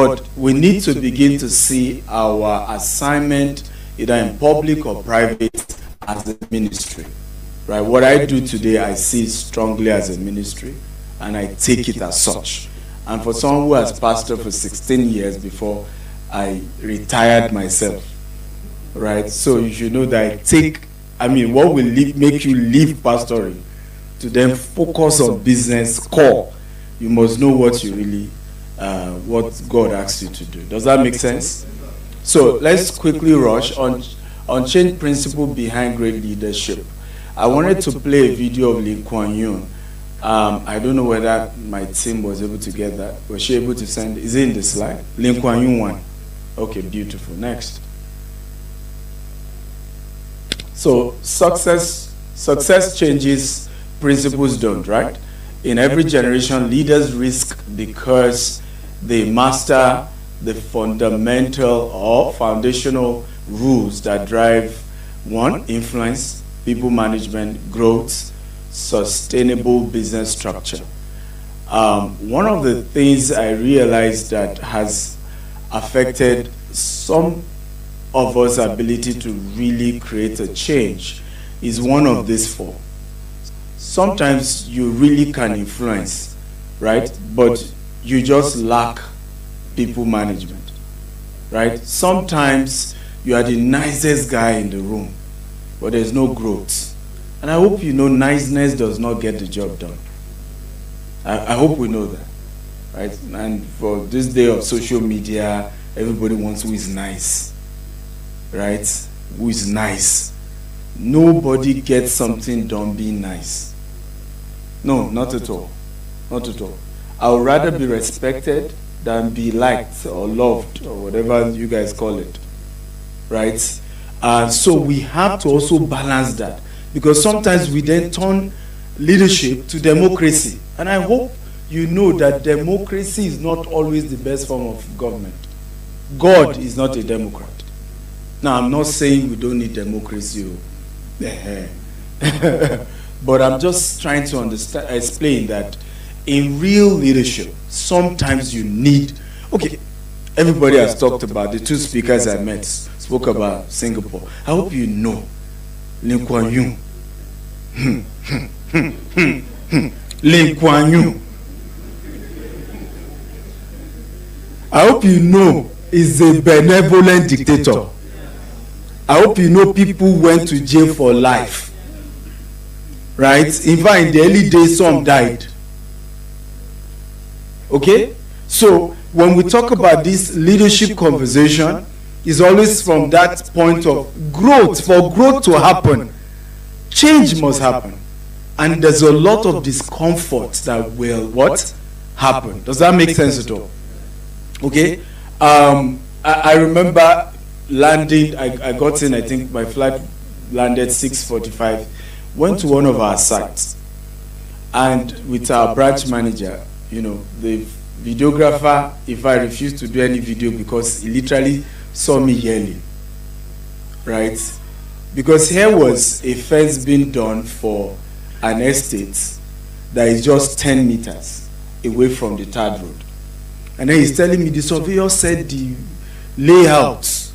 But we need to begin to see our assignment, either in public or private, as a ministry. Right? What I do today, I see it strongly as a ministry, and I take it as such. And for someone who has pastored for 16 years before I retired myself, right? So you should know that what will make you leave pastoring to then focus on business core? You must know what you really, what God asks you to do. Does that make sense? So let's quickly rush on change principle behind great leadership. I wanted to play a video of Lee Kuan Yew. I don't know whether my team was able to get that. Was she able to send? Is it in the slide? Lee Kuan Yew one. Okay, beautiful. Next. So success changes, principles don't, right? In every generation, leaders risk because they master the fundamental or foundational rules that drive, one, influence, people management, growth, sustainable business structure. One of the things I realized that has affected some of us' ability to really create a change is one of these four. Sometimes you really can influence, right? But you just lack people management, right? Sometimes you are the nicest guy in the room, but there's no growth. And I hope you know niceness does not get the job done. I hope we know that, right? And for this day of social media, everybody wants who is nice, right? Who is nice. Nobody gets something done being nice. No, not at all. Not at all. I would rather be respected than be liked or loved or whatever you guys call it, right? So we have to also balance that, because sometimes we then turn leadership to democracy. And I hope you know that democracy is not always the best form of government. God is not a democrat. Now, I'm not saying we don't need democracy. But I'm just trying to explain that in real leadership, sometimes you need, okay, everybody has talked about, the two speakers I met spoke about Singapore. I hope you know Lee Kuan Yew. Lee Kuan Yew. I hope you know is a benevolent dictator. I hope you know people went to jail for life. Right? In fact, in the early days, some died. Okay? So, when we talk about this leadership conversation, it's always from that point of growth. For growth to happen, change must happen. And there's a lot of discomfort that will what? Happen. Does that make sense at all? Okay? I remember landing, I got in, I think my flight landed 6:45, went to one of our sites, and with our branch manager, you know, the videographer, if I refused to do any video because he literally saw me yelling, right? Because here was a fence being done for an estate that is just 10 meters away from the third road. And then he's telling me the surveyor said the layout,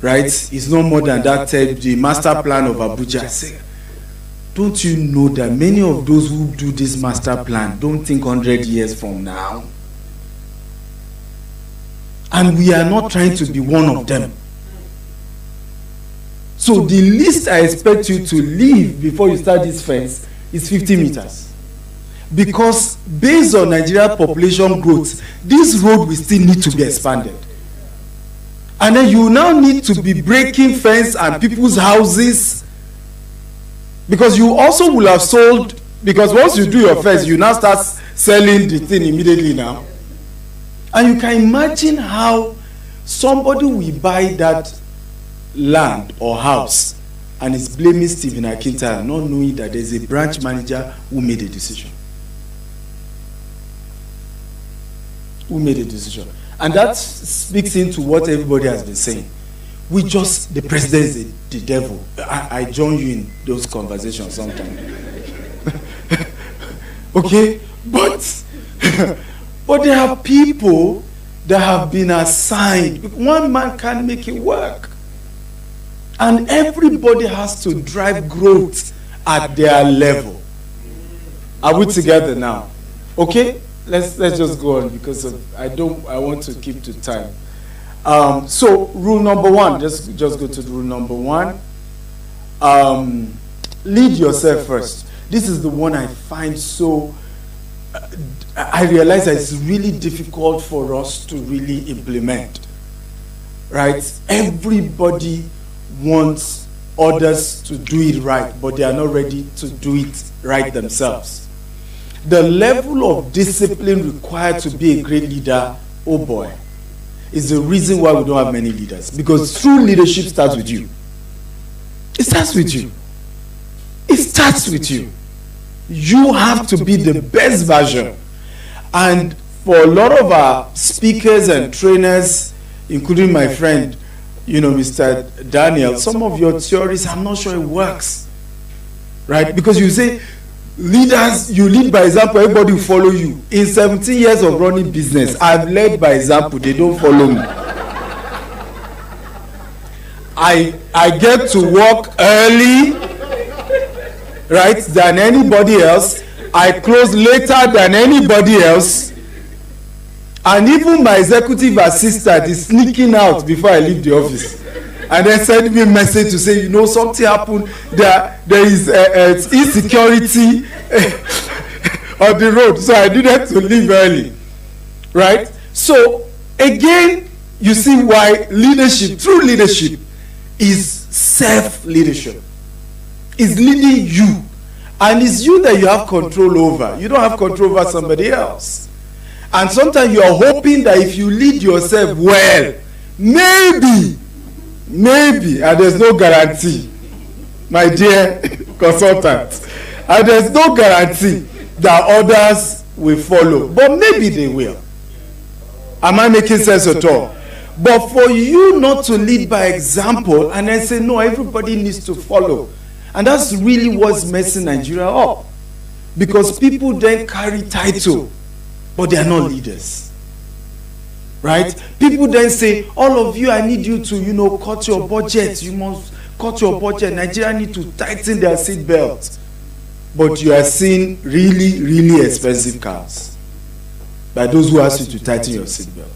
right, is no more than that, the master plan of Abuja. I said, don't you know that many of those who do this master plan don't think 100 years from now? And we are not trying to be one of them. So the least I expect you to leave before you start this fence is 50 meters. Because based on Nigeria population growth, this road will still need to be expanded. And then you now need to be breaking fence and people's houses, because you also will have sold, because once you do your fence, you now start selling the thing immediately now. And you can imagine how somebody will buy that land or house and is blaming Stephen Akinta, not knowing that there's a branch manager who made a decision. Who made a decision. And that speaks into what everybody has been saying. We just, the president is the devil. I join you in those conversations sometimes. Okay? But there are people that have been assigned. One man can't make it work. And everybody has to drive growth at their level. Are we together now? Okay? Let's just go on because I want to keep to time. So rule number one, just go to rule number one. Lead yourself first. This is the one I find so, I realize that it's really difficult for us to really implement. Right? Everybody wants others to do it right, but they are not ready to do it right themselves. The level of discipline required to be a great leader, oh boy, is the reason why we don't have many leaders. Because true leadership starts with you. It starts with you. It starts with you. You have to be the best version. And for a lot of our speakers and trainers, including my friend, Mr. Daniel, some of your theories, I'm not sure it works. Right? Because you say, leaders, you lead by example, everybody will follow you. In 17 years of running business, I've led by example, they don't follow me. I get to work early, right, than anybody else. I close later than anybody else. And even my executive assistant is sneaking out before I leave the office. And then send me a message to say, something happened. There is insecurity on the road. So I needed to leave early. Right? So, again, you see why leadership, true leadership, is self-leadership. It's leading you. And it's you that you have control over. You don't have control over somebody else. And sometimes you are hoping that if you lead yourself well, maybe, and there's no guarantee, my dear consultant, and there's no guarantee that others will follow. But maybe they will. Am I making sense at all? But for you not to lead by example and then say, no, everybody needs to follow. And that's really what's messing Nigeria up. Because people then carry title, but they are not leaders. Right? People then say, all of you, I need you to, cut your budget. You must cut your budget. Nigeria need to tighten their seat belts. But you are seeing really, really expensive cars by those who ask you to tighten your seat belt.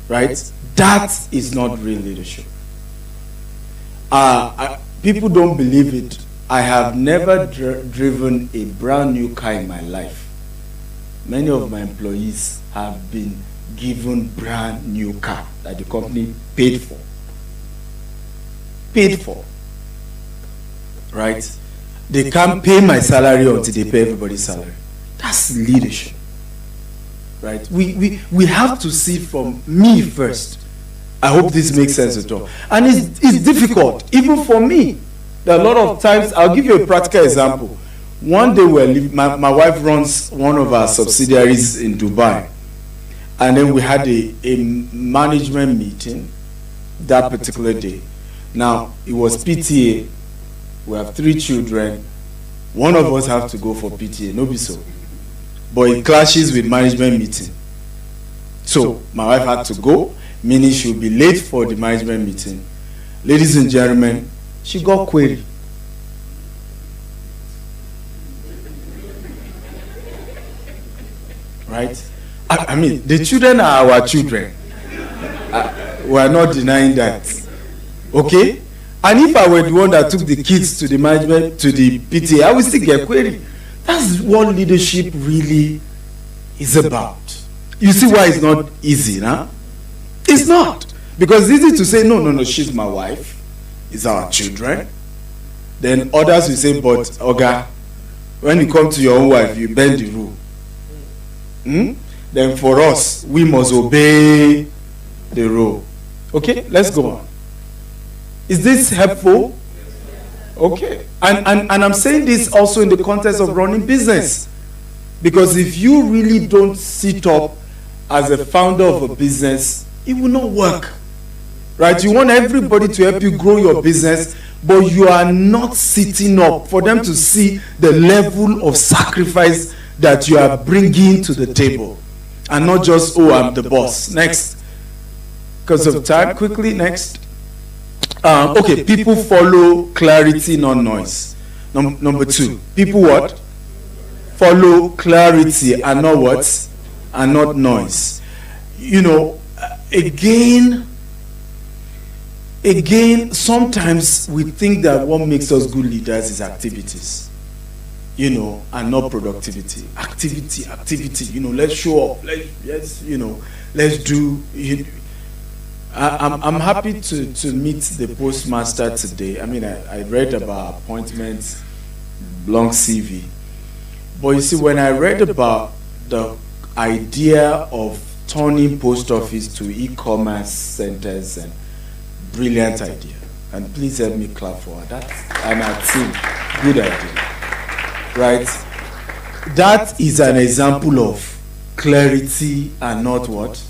Right? That is not real leadership. People don't believe it. I have never driven a brand new car in my life. Many of my employees have been given brand new car that the company paid for. Right? They can't pay my salary until they pay everybody's salary. That's leadership. Right? We have to see from me first. I hope this makes sense at all. And it's difficult, even for me. There are a lot of times, I'll give you a practical example. One day my wife runs one of our subsidiaries in Dubai. And then we had a management meeting that particular day. Now, it was PTA. We have 3 children. One of us have to go for PTA, no be so. But it clashes with management meeting. So, my wife had to go, meaning she will be late for the management meeting. Ladies and gentlemen, she got query. Right? I mean, the children are our children. We are not denying that. Okay? And if I were the one that took the kids to the management, to the PTA, I would still get query. That's what leadership really is about. You see why it's not easy, huh? It's not. Because it's easy to say, no, she's my wife. It's our children. Then others will say, but, Oga, when you come to your own wife, you bend the rule. Then for us, we must obey the rule. Okay, let's go on. Is this helpful? Okay. And I'm saying this also in the context of running business. Because if you really don't sit up as a founder of a business, it will not work. Right? You want everybody to help you grow your business, but you are not sitting up for them to see the level of sacrifice that you are bringing to the table. and not just, oh, I'm the boss. Next. Because of time, quickly, next. Okay, people follow clarity, not noise. Number 2, people what? Follow clarity and not what? And not noise. You know, again, sometimes we think that what makes us good leaders is activities, you know, and not productivity. Activity, you know, let's show up, let's do. I'm happy to meet the postmaster today. I mean, I read about appointments, long CV. But you see, when I read about the idea of turning post office to e-commerce centers, and brilliant idea. And please help me clap for her. That and our team, good idea. Right? That is an example of clarity and not what?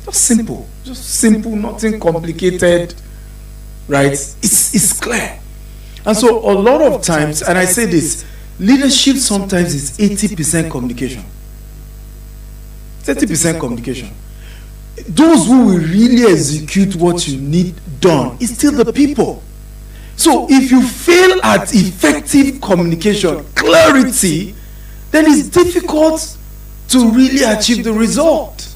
Just simple, nothing complicated, right? It's clear. And so a lot of times, and I say this, leadership sometimes is 80% communication. 30% communication. Those who will really execute what you need done is still the people. So if you fail at effective communication, clarity, then it's difficult to really achieve the result.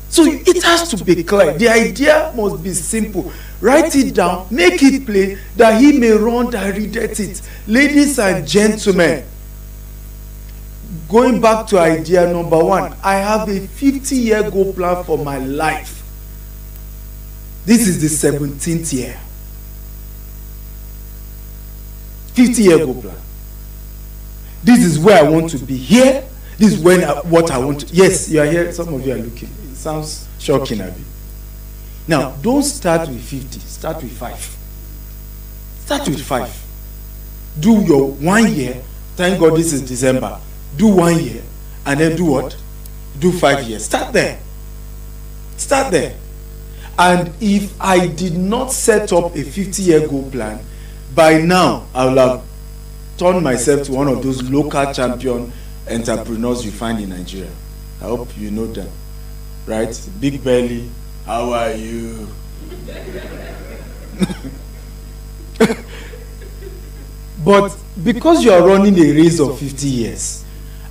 So it has to be clear. The idea must be simple. Write it down, make it plain, that he may run that readeth it. Ladies and gentlemen, going back to idea number 1, I have a 50-year goal plan for my life. This is the 17th year. 50-year goal plan. This is where I want to be here. This is what I want to. Yes, you are here. Some of you are looking. It sounds shocking, Abi. Now, don't start with 50. Start with 5. Start with 5. Do your 1 year. Thank God this is December. Do 1 year. And then do what? Do 5 years. Start there. Start there. And if I did not set up a 50-year goal plan, by now I will have turned myself to one of those local champion entrepreneurs you find in Nigeria. I hope you know them. Right? Big belly. How are you? But because you are running a race of 50 years,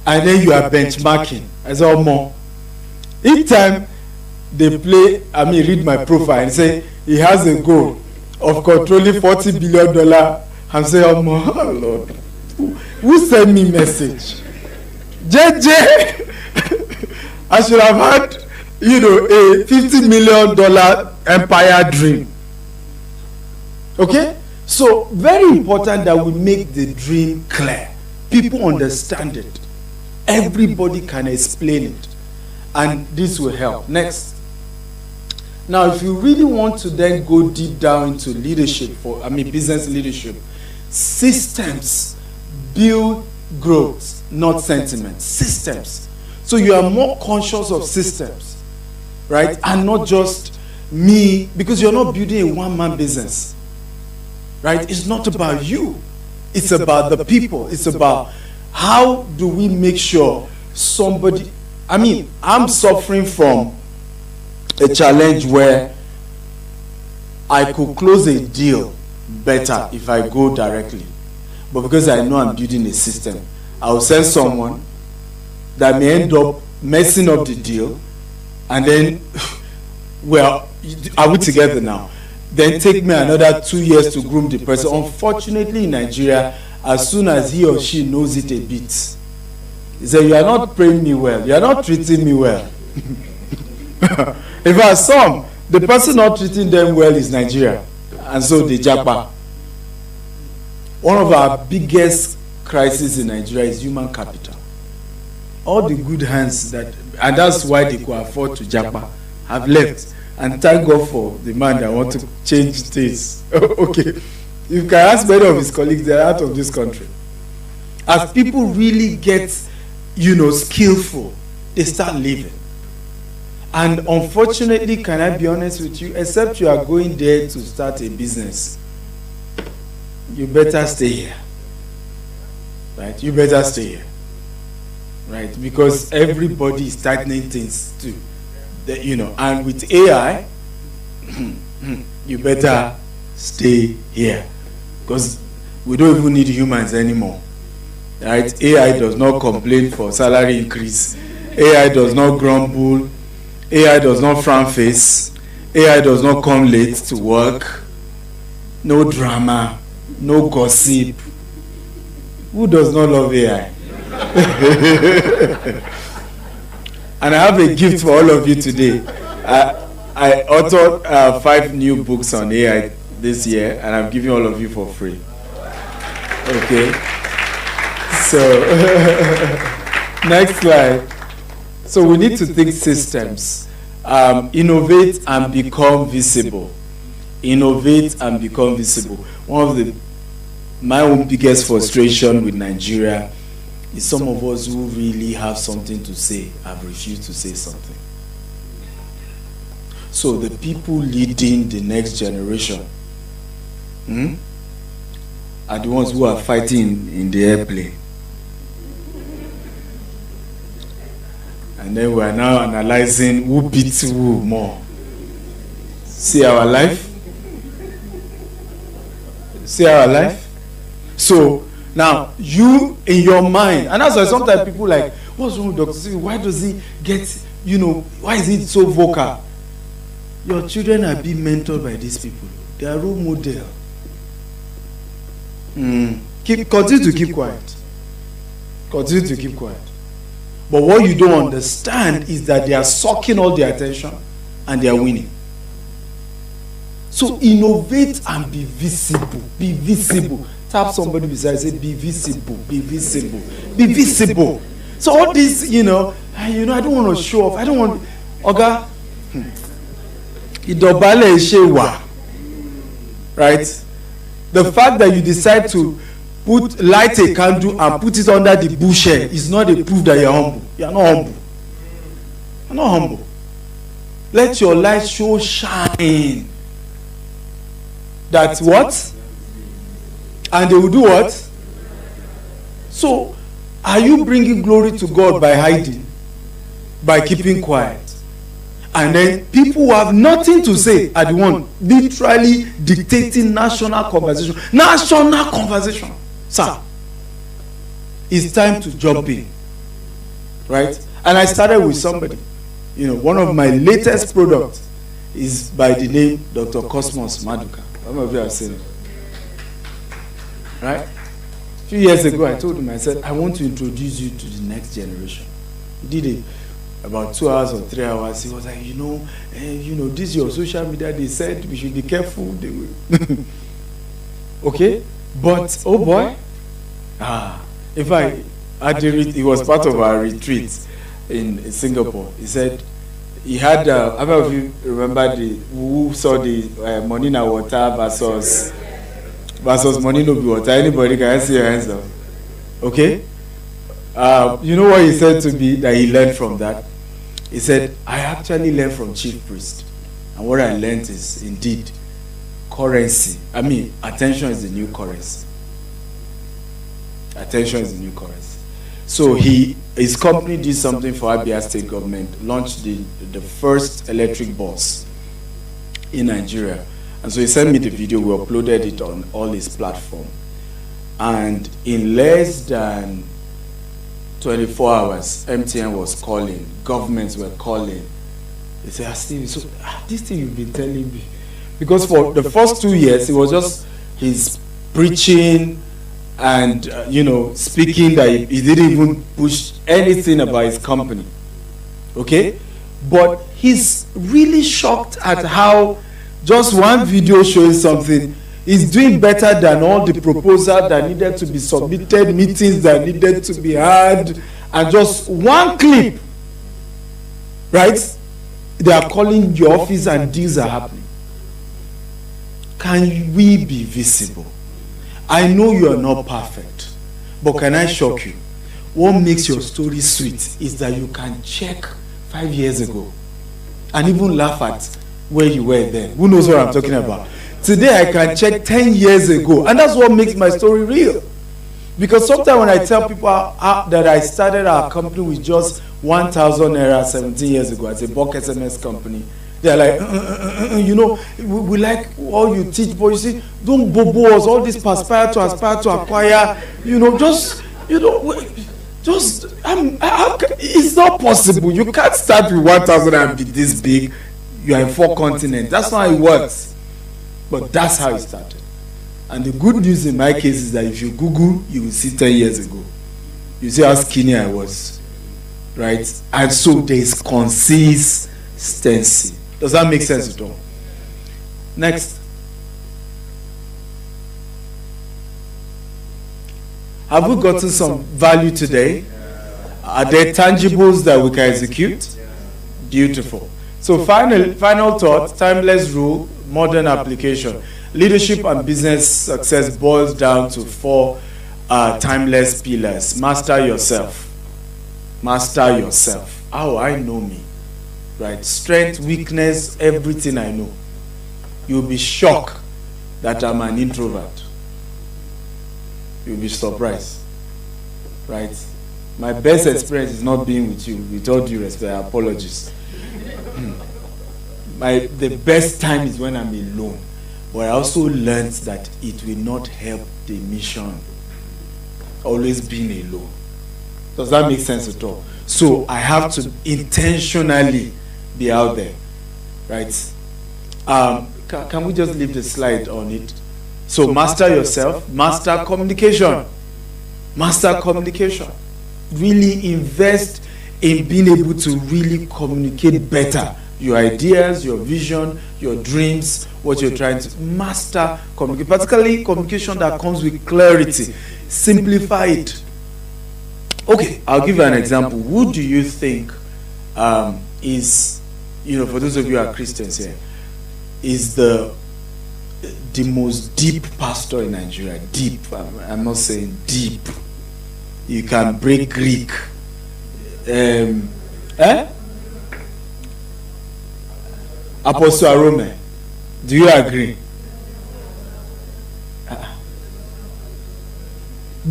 and then you are benchmarking, as all more. Each time they read my profile and say he has a goal of controlling $40 billion. I'm saying, oh Lord, who sent me message? JJ, I should have had, a $50 million empire dream. Okay? So, very important that we make the dream clear. People understand it. Everybody can explain it. And this will help. Next. Now, if you really want to then go deep down into leadership, business leadership, systems build growth, not sentiments. Systems. So you are more conscious of systems, right? And not just me, because you're not building a one-man business, right? It's not about you. It's about the people. It's about how do we make sure somebody, I'm suffering from a challenge where I could close a deal better if I go directly. But because I know I'm building a system, I will send someone that may end up messing up the deal, and then, well, are we together now? Then take me another 2 years to groom the person. Unfortunately, in Nigeria, as soon as he or she knows it a bit, he says, you are not paying me well, you are not treating me well. If I saw the person not treating them well is Nigeria, and so they japa. One of our biggest crises in Nigeria is human capital. All the good hands and that's why they could afford to japa, have left. And thank God for the man that want to change things. Okay, you can ask many of his colleagues, they are out of this country. As people really get, skillful, they start leaving. And unfortunately, can I be honest with you, except you are going there to start a business, you better stay here. Right? You better stay here. right? Because everybody is tightening things too, and with AI, you better stay here, because we don't even need humans anymore, right? AI does not complain for salary increase. AI does not grumble. AI does not frown face. AI does not come late to work. No drama, no gossip. Who does not love AI? And I have a gift for all of you today. I authored 5 new books on AI this year, and I'm giving all of you for free. Okay. So, next slide. So we need to think systems. Innovate and become visible. Innovate and become visible. One of my own biggest frustration with Nigeria is some of us who really have something to say have refused to say something. So the people leading the next generation are the ones who are fighting in the airplane. And then we are now analyzing who beats who more. See our life? See our life? So now you in your mind, and that's why sometimes people like, what's wrong with Dr. C? Why does he get, why is he so vocal? Your children are being mentored by these people. They are role model. Continue to keep quiet. Continue to keep quiet. But what you don't understand is that they are sucking all the attention and they are winning. So innovate and be visible. Be visible. Tap somebody beside and say, be visible, be visible, be visible. So all this, I don't want to show off. I don't want, Oga, idobale shewa, right? The fact that you decide to light a candle and put it under the bushel is not a proof that you're humble. You're not humble. You're not humble. Let your light show shine. That's what? And they will do what? So, are you bringing glory to God by hiding? By keeping quiet? And then people who have nothing to say are the one literally dictating national conversation. National conversation. Sir, it's time to jump in. Right? And I started with somebody. One of my latest products is by the name Dr. Cosmos Maduka. Some of you have seen it. Right? A few years ago, I told him, I said, I want to introduce you to the next generation. He did it about 2 hours or 3 hours. He was like, this is your social media. They said we should be careful. They will. Okay? But, oh boy. In fact, it was part of our retreat in Singapore. He said, he had, how many of you remember who saw the money na water versus money no be water? Anybody, can I see your hands up? Okay? You know what he said to me that he learned from that? He said, I actually learned from Chief Priest. And what I learned is, indeed, currency. Attention is the new currency. Attention is the new currency. So his company did something for Abia State government, launched the first electric bus in Nigeria. And so he sent me the video, we uploaded it on all his platforms. And in less than 24 hours, MTN was calling, governments were calling. They said, Steve, so this thing you've been telling me. Because for the first 2 years, it was just his preaching and, speaking that he didn't even push anything about his company. Okay? But he's really shocked at how just one video showing something is doing better than all the proposals that needed to be submitted, meetings that needed to be had, and just one clip, right? They are calling your office and deals are happening. Can we be visible? I know you are not perfect, but can I shock you? What makes your story sweet is that you can check 5 years ago and even laugh at where you were then. Who knows what I'm talking about? Today I can check 10 years ago, and that's what makes my story real. Because sometimes when I tell people that I started our company with just 1,000 naira 17 years ago as a bulk SMS company, they're like, we like all you teach, but you see, don't bobo us, all this aspire to acquire, it's not possible. You can't start with 1,000 and be this big. You are in 4 continents. That's not how it works. But that's how it started. And the good news in my case is that if you Google, you will see 10 years ago. You see how skinny I was. Right? And so there is consistency. Does that make sense at all? Next. Have we gotten some value today? Are there tangibles that we can execute? Beautiful. So final thought, timeless rule, modern application. Leadership and business success boils down to 4 timeless pillars. Master yourself. Master yourself. How I know me. Right? Strength, weakness, everything I know. You'll be shocked that I'm an introvert. You'll be surprised. Right? My best experience is not being with you. With all due respect, apologies. The best time is when I'm alone. But I also learned that it will not help the mission. Always being alone. Does that make sense at all? So I have to intentionally be out there. Right? Can we just leave the slide on it? So master yourself, master communication. Master communication. Really invest in being able to really communicate better your ideas, your vision, your dreams, what you're trying to master communication, particularly communication that comes with clarity. Simplify it. Okay, I'll give you an example. Who do you think is, for those of you who are Christians here, is the most deep pastor in Nigeria? Deep. I'm not saying deep. You can break Greek. Apostle Arome. Do you agree?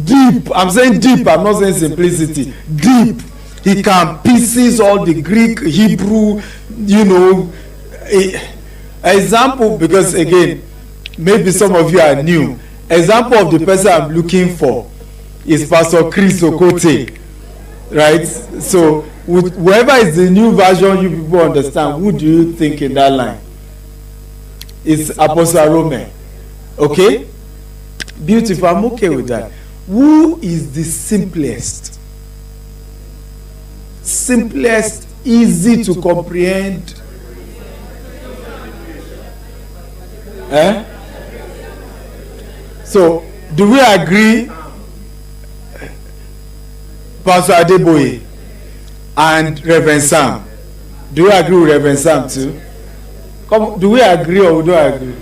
Deep. I'm saying deep. I'm not saying simplicity. Deep. He can pieces all the Greek, Hebrew, example, because again, maybe some of you are new. Example of the person I'm looking for is Pastor Chris Okote. Right? So, whoever is the new version you people understand, who do you think in that line? It's Apostle Arome. Okay? Beautiful. I'm okay with that. Who is the simplest? Simplest, easy to comprehend. So, do we agree? Pastor Adeboye and Reverend Sam. Do you agree with Reverend Sam too? Come, do we agree or we don't agree?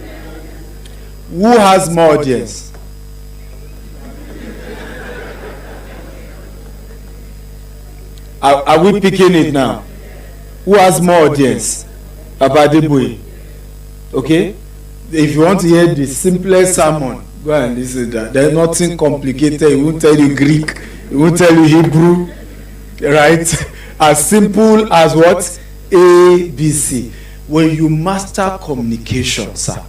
Who has more audience? Are we picking it now? Who has more audience? Papa Adeboye. Okay? If you want to hear the simplest sermon, go and listen to that. There's nothing complicated. He won't tell you Greek. He won't tell you Hebrew. Right? As simple as what? A, B, C. When you master communication, sir,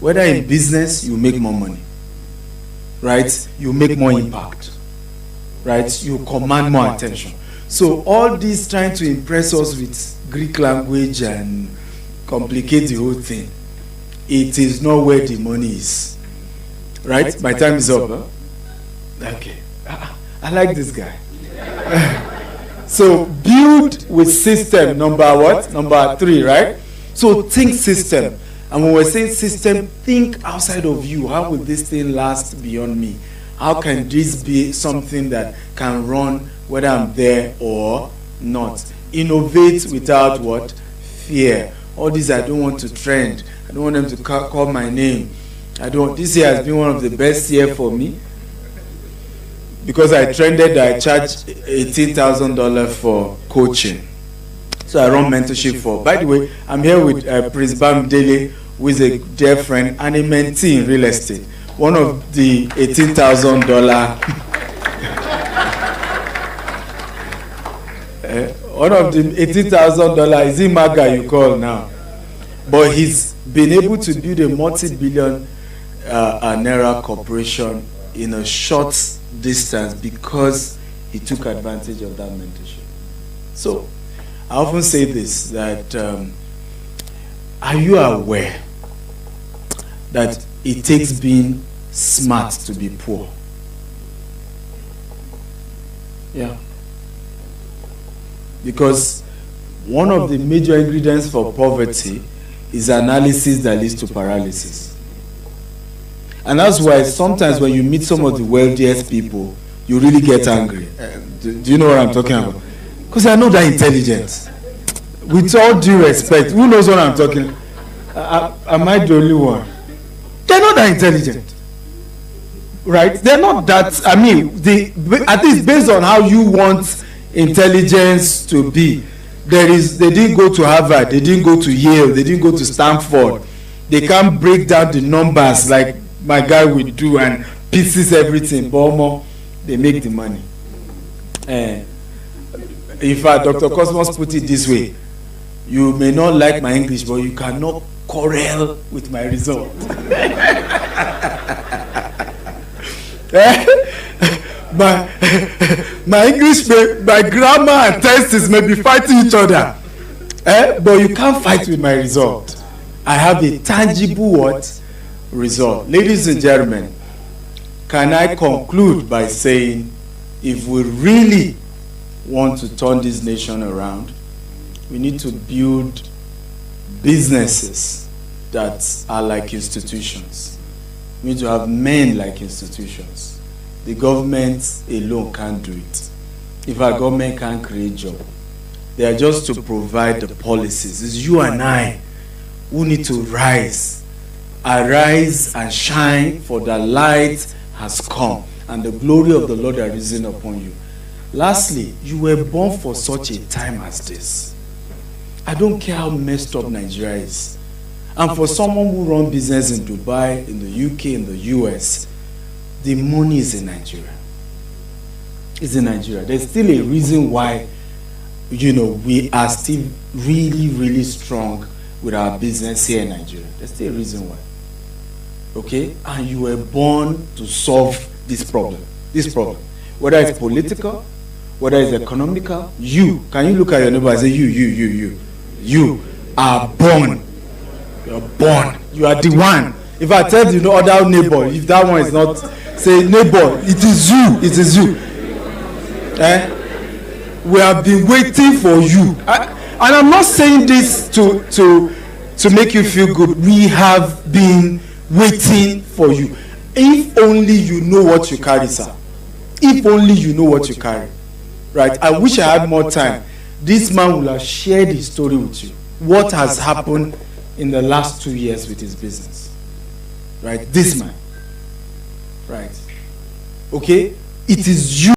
whether in business, you make more money. Right? You make more impact. Right? You command more attention. So all this trying to impress us with Greek language and complicate the whole thing, it is not where the money is. Right? My time is up. Huh? Okay. I like this guy. So build with system, number what? Number 3, right? So think system. And when we're saying system, think outside of you. How will this thing last beyond me? How can this be something that can run whether I'm there or not? Innovate without what? Fear. All these, I don't want to trend. I don't want them to call my name. This year has been one of the best years for me. Because I trended, I charged $18,000 for coaching. So I run mentorship for. By the way, I'm here with Prince Bamdele, who is a dear friend and a mentee in real estate. one of the $18,000 one of the $18,000 is in Maga you call now, but he's been able to build a multi-billion naira corporation in a short distance because he took advantage of that mentorship. So I often say this, that are you aware that it takes being smart to be poor? Yeah. Because one of the major ingredients for poverty is analysis that leads to paralysis. And that's why sometimes when you meet some of the wealthiest people, you really get angry. Do you know what I'm talking about? Because they are not that intelligent. With all due respect, who knows what I'm talking about? Am I the only one? They're not that intelligent. Right? They're not that, I mean, at least based on how you want intelligence to be, they didn't go to Harvard, they didn't go to Yale, they didn't go to Stanford. They can't break down the numbers like my guy will do and pieces everything, but they make the money. In fact, Dr. Cosmos put it this way: you may not like my English, but you cannot quarrel with my result. My English, my grammar and tests may be fighting each other, but you can't fight with my result. I have a tangible what? Result. Ladies and gentlemen, can I conclude by saying, if we really want to turn this nation around, we need to build businesses that are like institutions. We need to have men like institutions. The government alone can't do it. If our government can't create jobs, they are just to provide the policies. It's you and I who need to rise. Arise and shine, for the light has come, and the glory of the Lord has risen upon you. Lastly, you were born for such a time as this. I don't care how messed up Nigeria is. And for someone who runs business in Dubai, in the UK, in the US, the money is in Nigeria. It's in Nigeria. There's still a reason why, we are still really, really strong with our business here in Nigeria. There's still a reason why. Okay? And you were born to solve this problem. Whether it's political, whether it's economical, can you look at your neighbor and say, you are born. You're born. You are the one. If I tell you other neighbor, if that one is not, say, neighbor, it is you. We have been waiting for you. And I'm not saying this to make you feel good. We have been waiting for you. If only you know what you carry, sir. If only you know what you carry. Right? I wish I had more time. This man will have shared his story with you. What has happened in the last 2 years with his business. Right? This man. Right? Okay? It is you